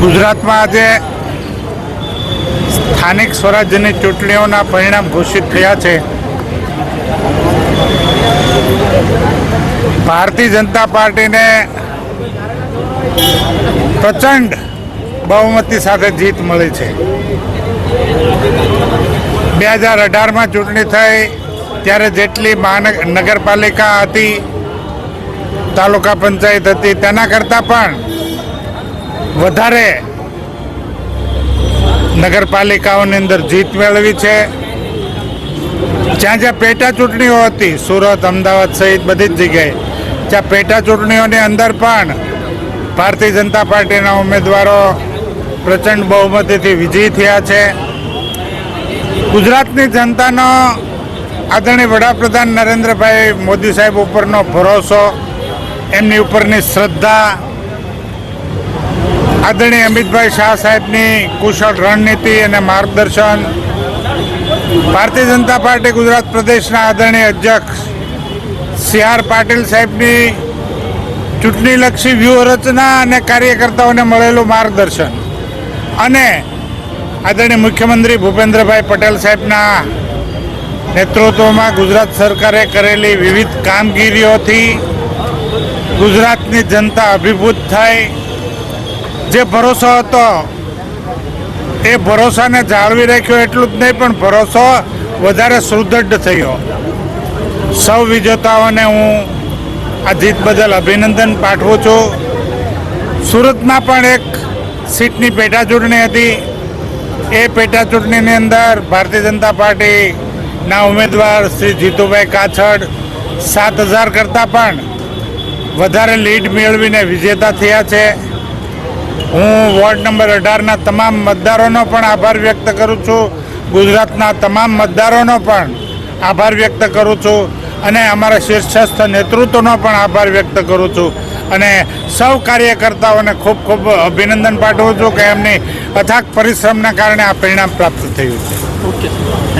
ગુજરાતમાં આજે સ્થાનિક સ્વરાજ્યની ચૂંટણીઓના પરિણામ ઘોષિત થયા છે। ભારતીય જનતા પાર્ટીને પ્રચંડ બહુમતી સાથે જીત મળી છે। 2018માં ચૂંટણી થઈ ત્યારે જેટલી નગરપાલિકા હતી, તાલુકા પંચાયત હતી, તેના કરતાં પણ વધારે નગરપાલિકાઓની અંદર જીત મેળવી છે। જ્યાં જ્યાં પેટા ચૂંટણીઓ હતી, સુરત, અમદાવાદ સહિત બધી જ જગ્યાએ, જ્યાં પેટા ચૂંટણીઓની અંદર પણ ભારતીય જનતા પાર્ટીના ઉમેદવારો પ્રચંડ બહુમતીથી વિજયી થયા છે। ગુજરાતની જનતાનો આદરણીય વડાપ્રધાન નરેન્દ્રભાઈ મોદી સાહેબ ઉપરનો ભરોસો, એમની ઉપરની શ્રદ્ધા, આદરણીય અમિતભાઈ શાહ સાહેબની કુશળ રણનીતિ અને માર્ગદર્શન, ભારતીય જનતા પાર્ટી ગુજરાત પ્રદેશના આદરણીય અધ્યક્ષ સી.આર. પાટીલ સાહેબની ચૂંટણીલક્ષી વ્યૂહરચના અને કાર્યકર્તાઓને મળેલું માર્ગદર્શન અને આદરણીય મુખ્યમંત્રી ભૂપેન્દ્રભાઈ પટેલ સાહેબના નેતૃત્વમાં ગુજરાત સરકારે કરેલી વિવિધ કામગીરીઓથી ગુજરાતની જનતા અભિભૂત થઈ। જે ભરોસો હતો એ ભરોસાને જાળવી રાખ્યો, એટલું જ નહીં પણ ભરોસો વધારે સુદૃઢ થયો। સૌ વિજેતાઓને હું આ જીત બદલ અભિનંદન પાઠવું છું। સુરતમાં પણ એક સીટની પેટા ચૂંટણી હતી। એ પેટા ચૂંટણીની અંદર ભારતીય જનતા પાર્ટીના ઉમેદવાર શ્રી જીતુભાઈ કાછડ 7,000 કરતાં પણ વધારે લીડ મેળવીને વિજેતા થયા છે। હું વોર્ડ નંબર 18ના તમામ મતદારોનો પણ આભાર વ્યક્ત કરું છું, ગુજરાતના તમામ મતદારોનો પણ આભાર વ્યક્ત કરું છું અને અમારા શીર્ષસ્થ નેતૃત્વનો પણ આભાર વ્યક્ત કરું છું અને સૌ કાર્યકર્તાઓને ખૂબ ખૂબ અભિનંદન પાઠવું છું કે એમની અથાગ પરિશ્રમના કારણે આ પરિણામ પ્રાપ્ત થયું છે। ઓકે।